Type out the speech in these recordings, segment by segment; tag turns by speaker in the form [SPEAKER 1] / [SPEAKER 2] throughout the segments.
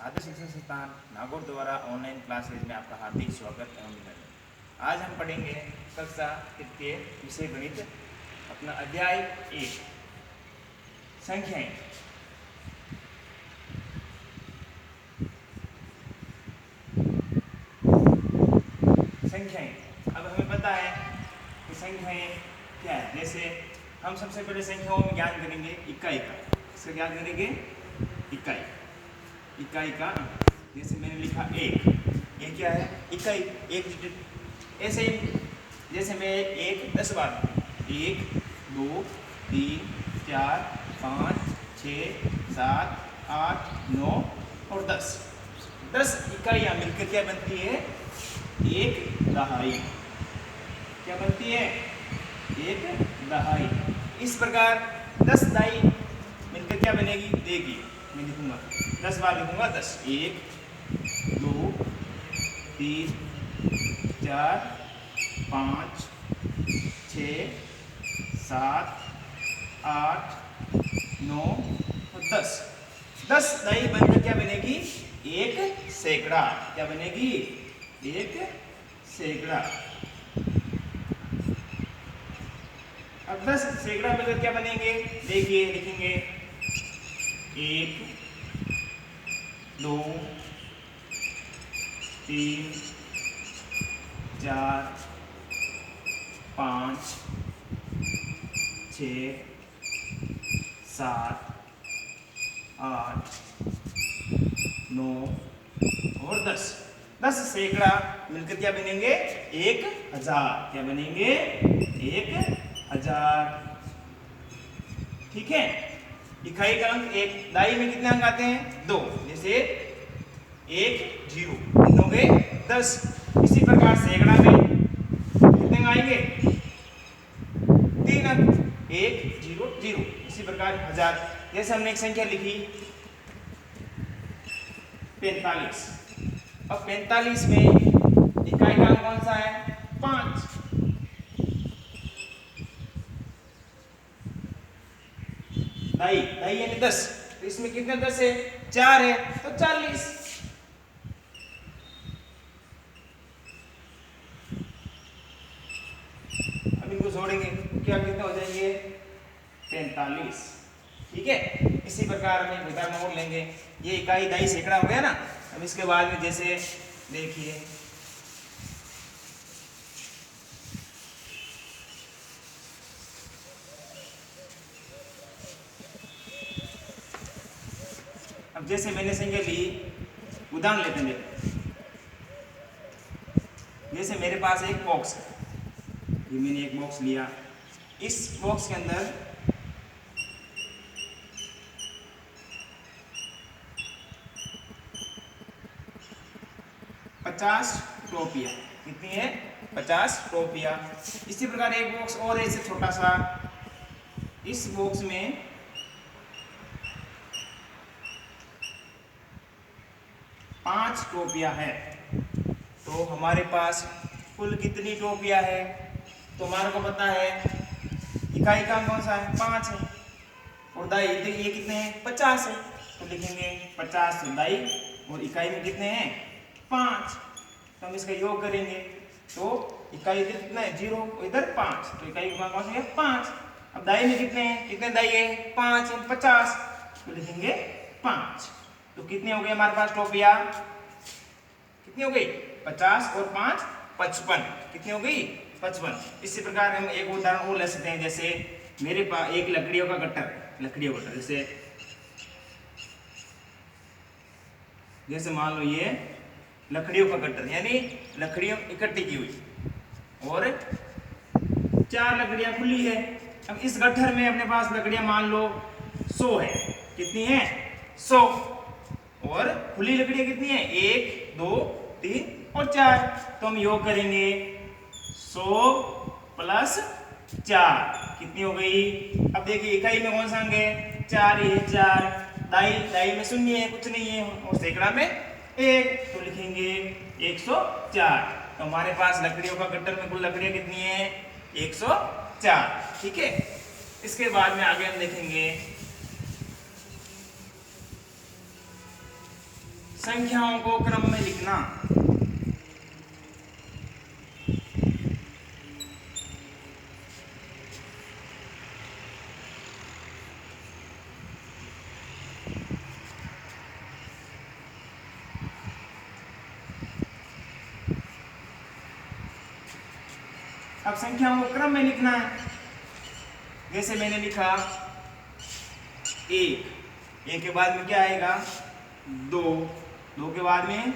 [SPEAKER 1] आदर्श शिक्षण संस्थान नागौर द्वारा ऑनलाइन क्लासेज में आपका हार्दिक स्वागत एवं अभिनंदन। आज हम पढ़ेंगे कक्षा तृतीय विषय गणित, अपना अध्याय 1 संख्याएं। अब हमें पता है कि संख्याएं क्या है। जैसे हम सबसे पहले संख्याओं में ज्ञान करेंगे इकाई का। इसका ज्ञान करेंगे इकाई का। जैसे मैंने लिखा एक, ये क्या है? इकाई, एक डिजिट। ऐसे ही जैसे मैं एक 10 बार 1 2 3 4 5 6 7 8 9 और 10 इकाइयाँ मिलकर क्या बनती है? एक दहाई। क्या बनती है? एक दहाई। इस प्रकार 10 दहाई मिलकर क्या बनेगी? देखिए मैं लिखूंगा 10 बार लिखूंगा 10 1 2 3 4 5 6 7 8 9 और 10 दहाई बनकर क्या बनेगी? एक सैकड़ा। क्या बनेगी? एक सैकड़ा। अब 10 सैकड़ा मिलकर क्या बनेंगे? देखिए लिखेंगे 1 2 3 4 5 6 7 8 9 और 10 सैकड़ा मिलकर क्या बनेंगे? 1000। क्या बनेंगे? 1000। ठीक है। इकाई का अंक एक, दहाई में कितने अंक आते हैं? 2। जैसे 1 0 कितने हो गए? 10। इसी प्रकार सैकड़ा में कितने आएंगे? 3 अंक 1 0 0। इसी प्रकार 1000। जैसे हमने एक संख्या लिखी 45। अब 45 में इकाई का अंक कौन सा है? 5। दहाई यानी 10। तो इसमें कितने 10 है? 4 है तो 40। अब इनको जोड़ेंगे क्या कितने हो जाएंगे? 45। ठीक है। इसी प्रकार में उदाहरण और लेंगे। ये इकाई दहाई सैकड़ा हो गया ना। अब इसके बाद में जैसे देखिए अब जैसे मैंने संख्या ली, उदाहरण लेते हैं। जैसे मेरे पास एक बॉक्स है, ये मैंने एक बॉक्स लिया। इस बॉक्स के अंदर 50 टोपियाँ। कितनी है? 50 टोपियाँ। इसी प्रकार एक बॉक्स और है ऐसे छोटा सा। इस बॉक्स में 5 टोपियाँ है। तो हमारे पास कुल कितनी टोपियाँ है? तो हमारे को पता है इकाई का कौन सा है? 5 है। और दहाई ये कितने हैं? 50 है। तो लिखेंगे 50 दहाई और इकाई में कितने हैं? 5। तो हम इसका योग करेंगे तो इकाई इधर कितना है? 0, इधर 5। तो इकाई का कौन सा है? 5। अब दहाई में कितने हैं? कितने दहाई है? 5 और 50। तो लिखेंगे 5। तो कितने हो गए हमारे पास टोपियाँ? कितनी हो गई? 50 और 5 55। कितनी हो गई? 55। इसी प्रकार हम एक उदाहरण और ले सकते हैं। जैसे मेरे पास एक लकड़ियों का गट्टर है। लकड़ियों का गट्टर जैसे मान लो ये लकड़ियों का गट्टर, यानी लकड़ियों इकट्ठी की हुई और 4 लकड़ियां खुली है। अब इस गट्ठर में अपने पास लकड़ियां मान लो 100 है। कितनी है? 100। और खुली लकड़ियां कितनी है? 1 2 3 और 4। तो हम योग करेंगे 100 प्लस 4। कितनी हो गई? अब देखिए इकाई में कौन सा अंक है? 4 ही है। 4 दहाई में शून्य है, कुछ नहीं है। और सैकड़ा में 1। तो लिखेंगे 104। तो हमारे पास लकड़ियों का गट्टर में कुल लकड़ियां कितनी है? 104। ठीक है। इसके बाद में आगे हम देखेंगे संख्याओं को क्रम में लिखना। अब संख्याओं को क्रम में लिखना है। जैसे मैंने लिखा एक, एक के बाद में क्या आएगा? दो, दो के बाद में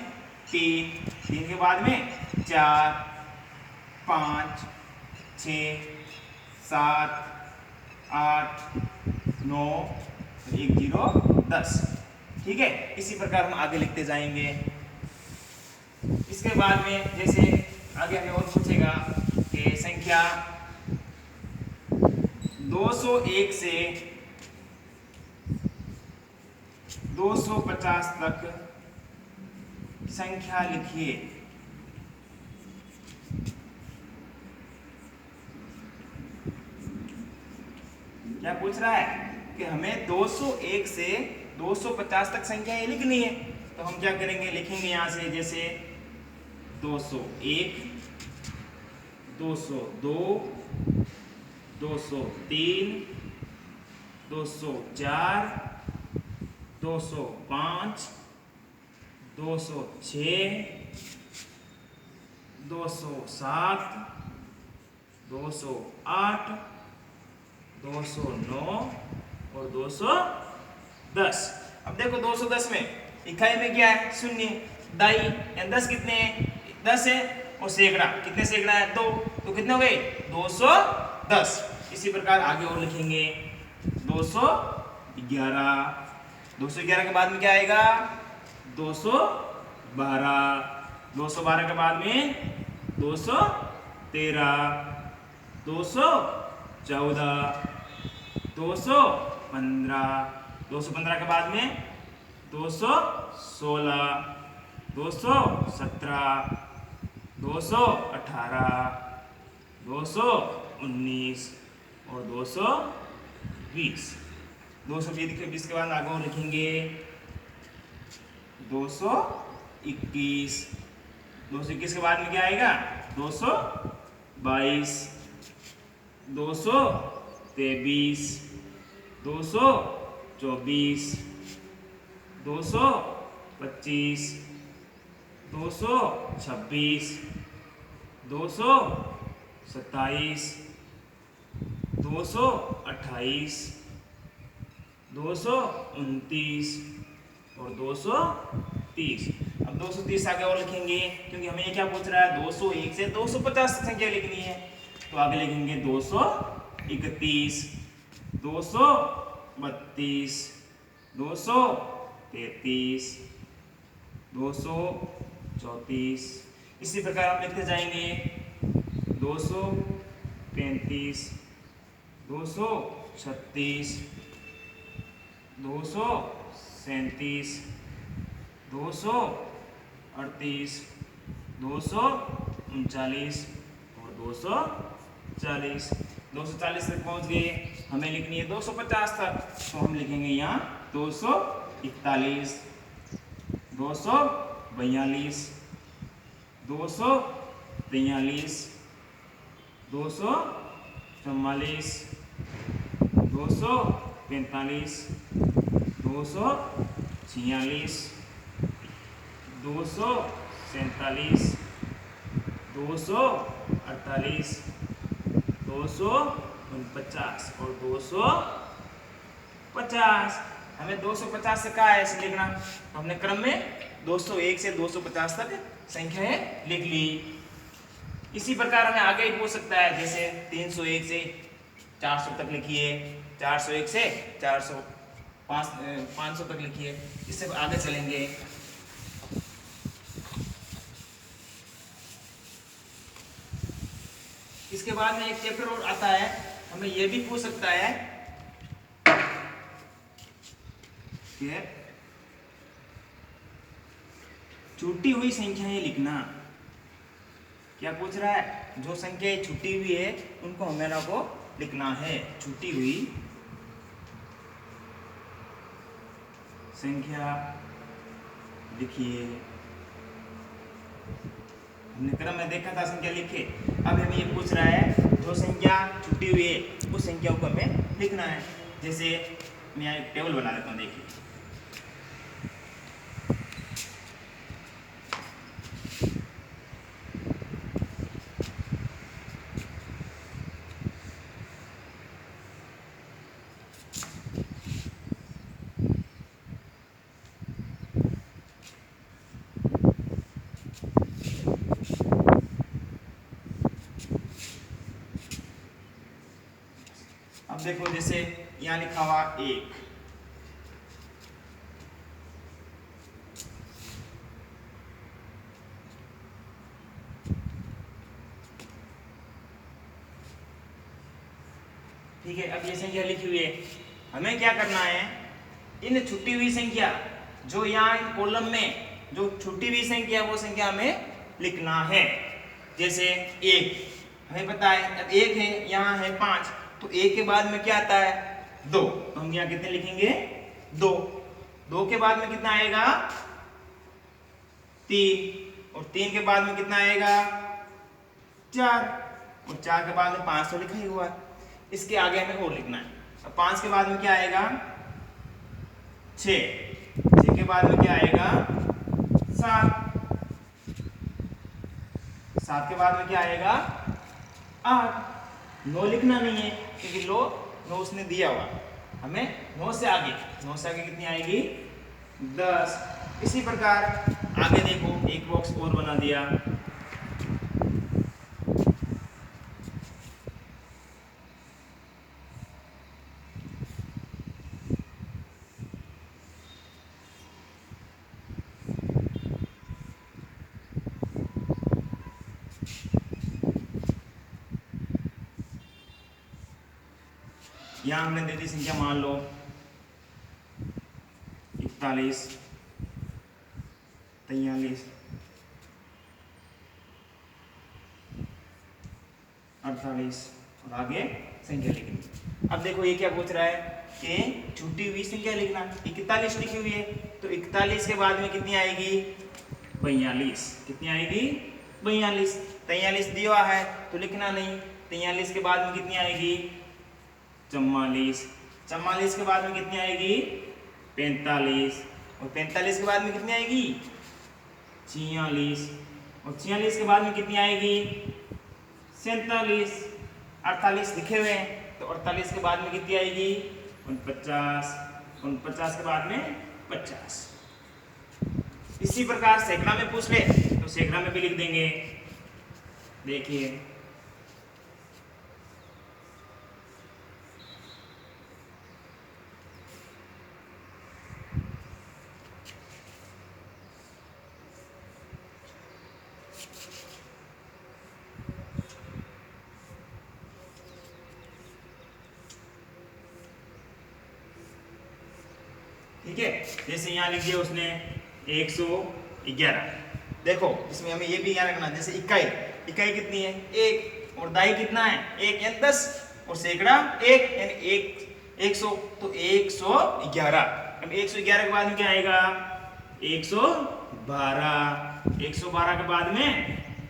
[SPEAKER 1] तीन, तीन के बाद में चार, पाँच, छः, सात, आठ, नौ, एक जीरो 10। ठीक है, इसी प्रकार हम आगे लिखते जाएंगे। इसके बाद में जैसे आगे हमें और पूछेगा कि संख्या 201 से 250 तक संख्या लिखिए। क्या पूछ रहा है कि हमें 201 से 250 तक संख्या लिखनी है। तो हम क्या करेंगे? लिखेंगे यहां से, जैसे 201, 202, 203, 204, 205, 206, 207, 208, 209 और 210। अब देखो 210 में इकाई में क्या है? शून्य। दाई यानी 10 कितने हैं? 10 है। और सैकड़ा कितने सैकड़ा है? 2, तो कितने हो गए? 210। इसी प्रकार आगे और लिखेंगे 211, 211 के बाद में क्या आएगा? 212, 212 के बाद में 213, 214, 215, 215 के बाद में 216, 217, 218, 219 और 220। 220 के बाद आगे और लिखेंगे 221, 221 के बाद में क्या आएगा? 222, 223, 224, 225, 226, 227, 228, 229 और 230। अब 230 आगे और लिखेंगे, क्योंकि हमें ये क्या पूछ रहा है? 201 से 250 तक संख्या लिखनी है। तो आगे लिखेंगे 231, 232, 233, 234। इसी प्रकार हम लिखते जाएंगे 235, 236, 237, 238, 239 और 240। 240 तक पहुंच गए। हमें लिखनी है 250 तक। तो हम लिखेंगे यहाँ 241, 242, 243, 244, 245, 246, 247, 248, 249 और 250। हमें 250 से कहा है ऐसे लिखना। हमने क्रम में 201 से 250 तक संख्याएं लिख ली। इसी प्रकार हमें आगे ही पूछ सकता है, जैसे 301 से 400 तक लिखिए, 401 से 500 तक लिखिए। इससे आगे चलेंगे। इसके बाद में एक चैप्टर और आता है, हमें यह भी पूछ सकता है कि छूटी हुई संख्याएं लिखना। क्या पूछ रहा है? जो संख्याएं छूटी हुई है उनको हमें को लिखना है। छूटी हुई संख्या लिखिए। हमने क्रम में देखा था संख्या लिखे। अब हमें ये पूछ रहा है जो संख्या छुट्टी हुई है उस संख्या को हमें लिखना है। जैसे मैं यहाँ एक टेबल बना देता हूँ, देखिए। अब देखो, जैसे यहाँ लिखा हुआ 1, ठीक है। अब ये संख्या लिखी हुई है, हमें क्या करना है, इन छुट्टी हुई संख्या जो यहाँ इन कॉलम में जो छुट्टी हुई संख्या वो संख्या हमें लिखना है। जैसे 1 हमें पता है, अब 1 है, यहाँ है 5, तो 1 के बाद में क्या आता है 2, तो हम यहाँ कितने लिखेंगे 2। 2 के बाद में कितना आएगा 3, और 3 के बाद में कितना आएगा 4, और 4 के बाद में 5 तो लिखा ही हुआ है। इसके आगे हमें और लिखना है। अब 5 के बाद में क्या आएगा 6, 6 के बाद में क्या आएगा 7, 7 के बाद में क्या आएगा 8। 9 लिखना नहीं है क्योंकि 9 उसने दिया हुआ, हमें 9 से आगे कितनी आएगी 10। इसी प्रकार आगे देखो, एक बॉक्स और बना दिया। यहाँ हमने दे दी संख्या, मान लो 41, 43, 48 और आगे संख्या लिखनी। अब देखो ये क्या पूछ रहा है कि छुट्टी हुई संख्या लिखना। 41 लिखी हुई है, तो 41 के बाद में कितनी आएगी 42। कितनी आएगी 42। 43 दिया है तो लिखना नहीं। 43 के बाद में कितनी आएगी 44। 44 के बाद में कितनी आएगी 45, और 45 के बाद में कितनी आएगी 46, और 46 के बाद में कितनी आएगी 47। 48 लिखे हुए हैं, तो 48 के बाद में कितनी आएगी 49, 49 के बाद में 50। इसी प्रकार सैकड़ा में पूछ ले तो सैकड़ा में भी लिख देंगे। देखिए ठीक है। जैसे यहाँ लिख दिया उसने 111। देखो इसमें हमें ये भी याद रखना, जैसे इकाई, इकाई कितनी है 1, और दाई कितना है 1 यानी 10, और सैकड़ा 1 यानी 100, तो 111। अब 111 के बाद में क्या आएगा 112, 112 के बाद में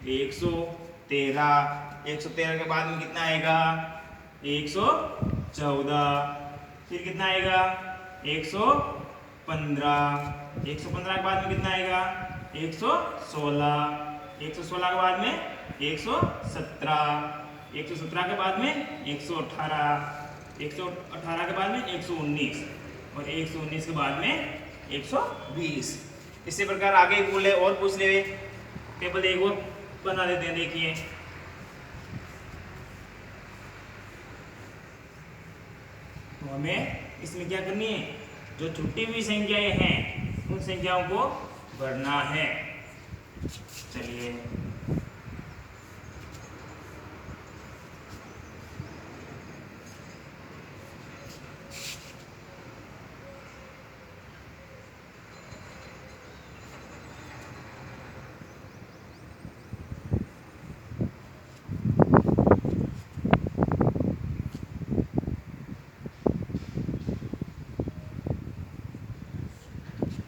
[SPEAKER 1] 113, 113 के बाद में कितना आएगा 114, फिर कितना आएगा 115, 115 के बाद में कितना आएगा 116, 116 के बाद में 117, 117 के बाद में 118, 118 के बाद में 119, और 119 के बाद में 120। इसी प्रकार आगे बोले और पूछ ले, टेबल एक और बना देते हैं। देखिए तो हमें इसमें क्या करनी है, जो छुट्टी हुई संख्याएं हैं उन संख्याओं को भरना है। चलिए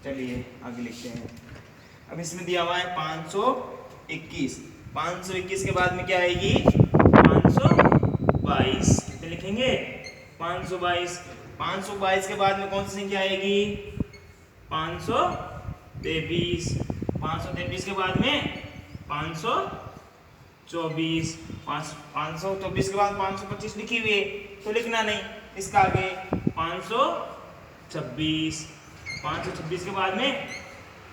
[SPEAKER 1] चलिए आगे आगे लिखते हैं। अब इसमें दिया हुआ है 521। 521 के बाद में क्या आएगी 522। कितने लिखेंगे 522। 522 के बाद में कौन सी संख्या आएगी 523। 523 के बाद में 524। 524 के बाद 525 लिखी हुई है तो लिखना नहीं, इसका आगे 526। 526 के बाद में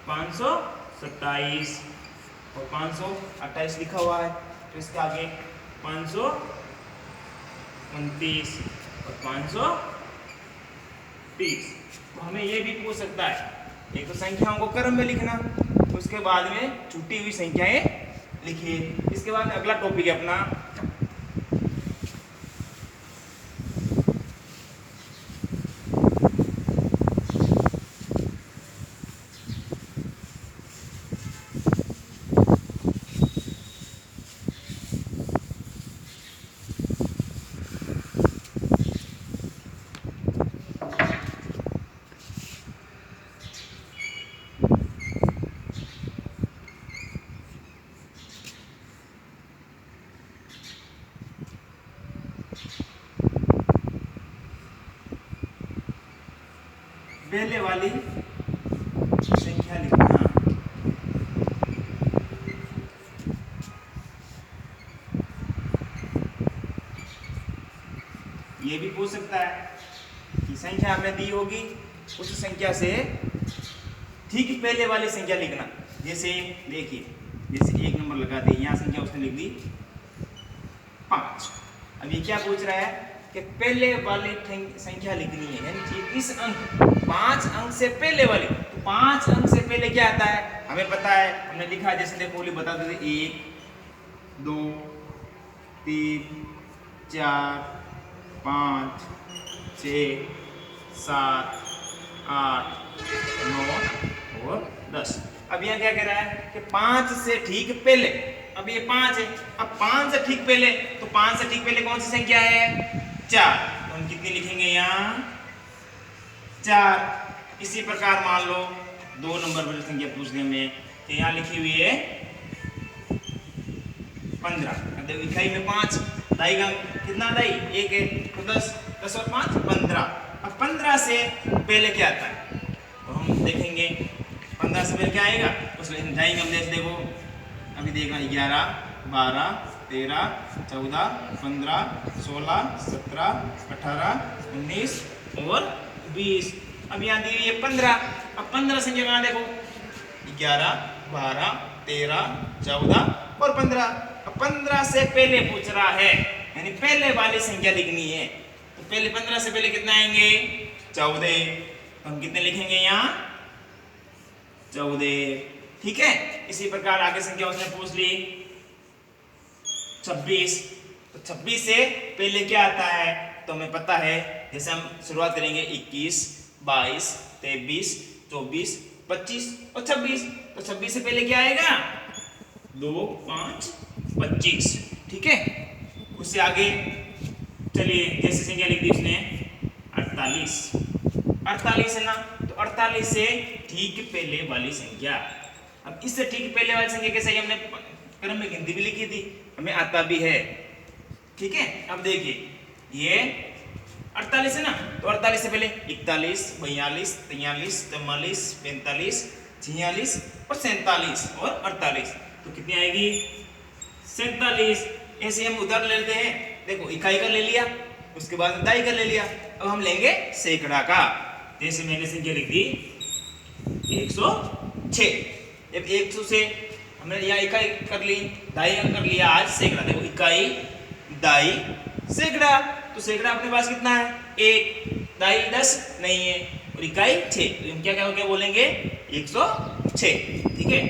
[SPEAKER 1] 527 और 528 लिखा हुआ है तो इसके आगे 529 और 530। तो हमें ये भी पूछ सकता है, एक तो संख्याओं को क्रम में लिखना, उसके बाद में छूटी हुई संख्याएं लिखिए। इसके बाद अगला टॉपिक है अपना पहले वाली संख्या लिखना। ये भी पूछ सकता है कि संख्या हमें दी होगी उस संख्या से ठीक पहले वाली संख्या लिखना। जैसे देखिए, जैसे एक नंबर लगा दिए, यहाँ संख्या उसने लिख दी 5। अब ये क्या पूछ रहा है कि पहले वाली संख्या लिखनी है, यानी कि इस अंक 5 अंक से पहले वाली। तो 5 अंक से पहले क्या आता है हमें पता है, हमने लिखा है, जैसे देखो बता देते 1 2 3 4 5 6 7 8 9 और 10। अब यहाँ क्या कह रहा है कि 5 से ठीक पहले, अब ये 5 है, अब 5 से ठीक पहले, तो 5 से ठीक पहले कौन सी संख्या है 4, तो हम कितनी लिखेंगे यहाँ 4। इसी प्रकार मान लो 2 नंबर वाली संख्या पूछ ली हमें, तो यहाँ लिखी हुई है 15। देखो इकाई में 5, दाई का कितना दाई 1 है तो 10, 10 और 5 15। अब 15 से पहले क्या आता है तो हम देखेंगे 15 से पहले क्या आएगा उसमें जाएंगे हम। जैसे देखो अभी देखना 11 12 13 14 15 16 17 18 19 और 20। अब यहाँ दी हुई है 15। अब 15 संख्या कहाँ देखो 11 12 13 14 और 15। अब 15 से पहले पूछ रहा है, यानी पहले वाली संख्या लिखनी है। तो पहले 15 से पहले कितना आएंगे 14, तो हम कितने लिखेंगे यहाँ 14। ठीक है, इसी प्रकार आगे संख्या उसने पूछ ली 26। तो 26 से पहले क्या आता है तो हमें पता है, जैसे हम शुरुआत करेंगे 21 22 23 24 25 और 26। तो 26 से पहले क्या आएगा 2 5 25। ठीक है, उससे आगे चलिए जैसे संख्या लिख दी उसने 48। 48 है ना, तो 48 से ठीक पहले वाली संख्या। अब इससे ठीक पहले वाली संख्या कैसे, हमने क्रम में गिनती भी लिखी थी, हमें आता भी है। ठीक है, अब देखिए ये 48 है ना, तो 48 से पहले 41 42 43 44 45 46 और 47 और 48, तो कितनी आएगी 47। ऐसे हम उधर लेते हैं, देखो इकाई का ले लिया, उसके बाद दाई का ले लिया, अब हम लेंगे सैकड़ा का। जैसे मैंने संख्या लिख दी 106। जब 100 से हमने यहाँ इकाई कर ली, दाई अंक कर लिया, आज सैकड़ा। देखो इकाई दाई सैकड़ा, तो सैकड़ा अपने पास कितना है 1, दाई 10 नहीं है और इकाई 6, तो हम क्या बोलेंगे 106। ठीक है,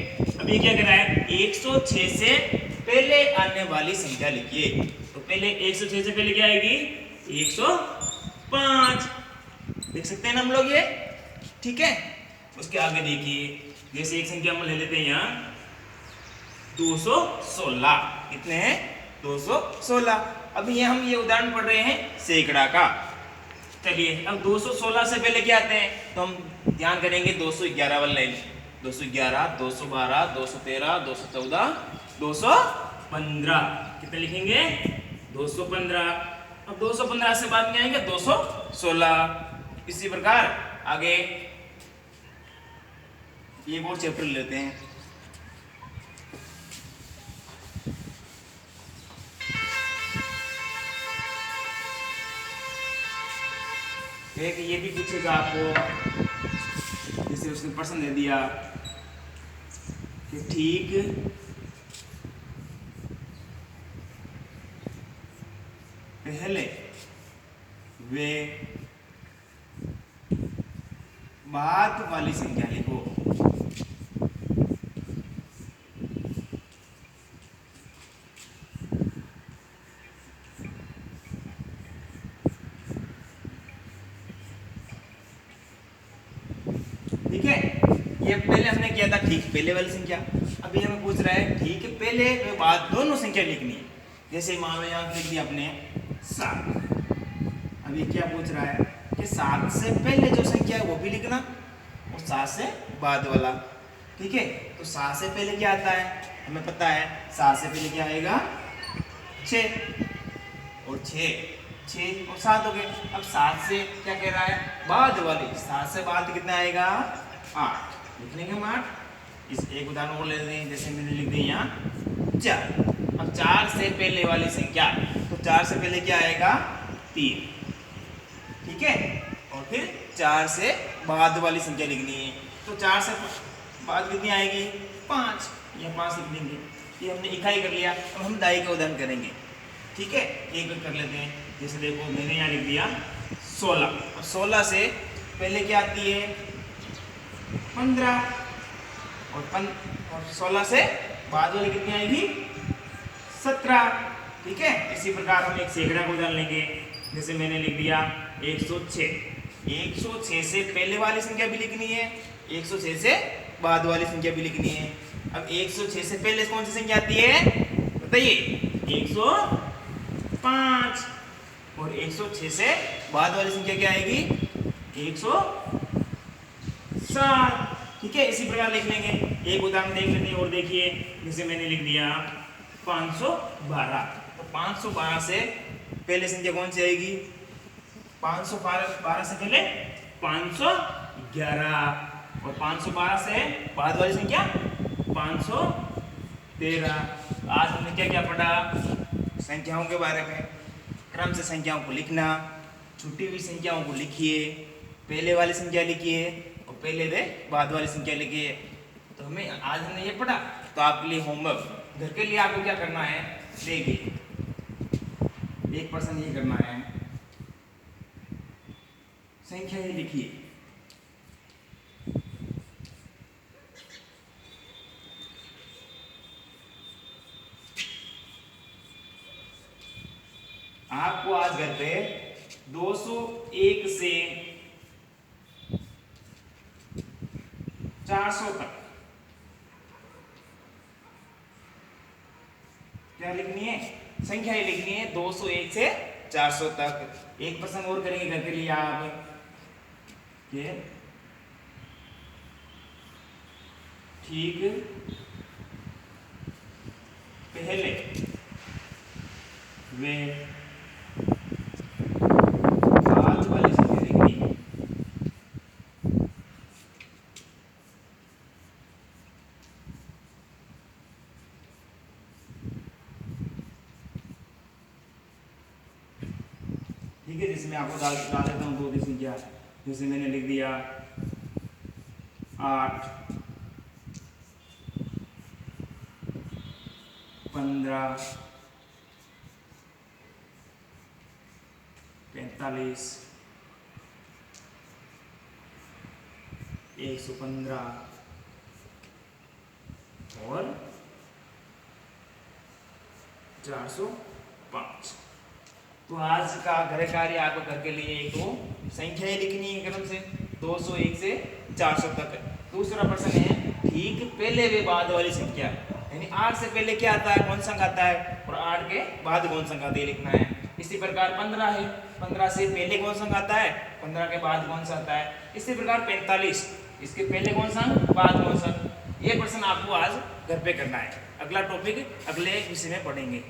[SPEAKER 1] अब ये क्या कर रहा है 106 से पहले आने वाली संख्या लिखिए। तो पहले 106 से पहले क्या आएगी 105, देख सकते हैं ना हम लोग ये। ठीक है, उसके आगे देखिए, जैसे एक संख्या हम ले लेते हैं यहाँ 216। कितने हैं 216। अभी ये हम ये उदाहरण पढ़ रहे हैं सैकड़ा का। चलिए अब 216 से पहले क्या आते हैं, तो हम ध्यान करेंगे 211 वाला लाइन। 211, 212, 213, 214, 215। कितने लिखेंगे? 215। अब 215 से बाद में आएंगे 216। इसी प्रकार आगे एक और चैप्टर लेते हैं। एक ये भी पूछेगा आपको, जैसे उसने प्रश्न दे दिया कि ठीक पहले वे बाद वाली संख्या लिखो। ठीक है, ये पहले हमने किया था ठीक पहले वाली संख्या। अभी हमें पूछ रहा है ठीक पहले वे बाद दोनों संख्या लिखनी है। जैसे मान लो यहाँ लिख दिया आपने 7। अब ये क्या पूछ रहा है कि 7 से पहले जो संख्या है वो भी लिखना और 7 से बाद वाला। ठीक है, तो 7 से पहले क्या आता है हमें पता है। 7 से पहले क्या आएगा 6 और 6 और 7 हो गए। अब 7 से क्या कह रहा है बाद वाली, 7 से बाद कितना आएगा 8। लिख लेंगे हम 8। इस एक उदाहरण और ले लेते हैं, जैसे मैंने लिख दिया यहाँ 4। अब 4 से पहले वाली संख्या, तो 4 से पहले क्या आएगा 3। ठीक है, और फिर 4 से बाद वाली संख्या लिखनी है, तो 4 से बाद कितनी आएगी 5। या 5 लिख देंगे। ये हमने इकाई कर लिया। अब हम दाई का उदाहरण करेंगे। ठीक है, एक कर लेते हैं। जैसे देखो मैंने यहाँ लिख दिया 16। और 16 से पहले क्या आती है 15 और 16 से बाद वाली कितनी आएगी 17। ठीक है, इसी प्रकार हम एक सैकड़ा को उदाहरण लेंगे। जैसे मैंने लिख दिया 106। 106 से पहले वाली संख्या भी लिखनी है, 106 से बाद वाली संख्या भी लिखनी है। अब 106 से पहले कौन सी संख्या आती है बताइए 105। और 106 से बाद वाली संख्या क्या आएगी 107। ठीक है, इसी प्रकार लिख लेंगे। एक उदाहरण देख लेते हैं और देखिए, जैसे मैंने लिख दिया 512। तो 512 से पहले संख्या कौन सी आएगी 512 से पहले 511। और 512 से बाद वाली संख्या 513। आज हमने क्या क्या पढ़ा संख्याओं के बारे में। क्रम से संख्याओं को लिखना, छुट्टी हुई संख्याओं को लिखिए, पहले वाली संख्या लिखिए और पहले वे बाद वाली संख्या लिखिए। तो हमें आज हमने ये पढ़ा। तो आपके लिए होमवर्क घर के लिए आपको क्या करना है देखिए, 1% ये करना है, संख्या ही लिखिए। आपको आज घर पे 201 से 400 तक क्या लिखनी है संख्या ही लिखनी है। 201 से 400 तक। 1% और करेंगे घर के लिए आप के ठीक पहले वे बाद वाली संख्या लिखनी। ठीक है, जैसे मैं आपको डाल देता हूँ 2 की संख्या। जैसे मैंने लिख दिया 8, 15, 45, 115 और 405। तो आज का घर कार्य आपको घर के लिए एक तो संख्याएं लिखनी है क्रम से 201 से 400 तक। दूसरा प्रश्न है ठीक पहले वे बाद वाली संख्या, यानी 8 से पहले क्या आता है कौन सा अंक आता है और 8 के बाद कौन सा अंक आता है लिखना है। इसी प्रकार 15 है, 15 से पहले कौन सा अंक आता है, 15 के बाद कौन सा आता है। इसी प्रकार 45 इसके पहले कौन सा बाद कौन सा। ये प्रश्न आपको आज घर पे करना है। अगला टॉपिक अगले विषय में पढ़ेंगे।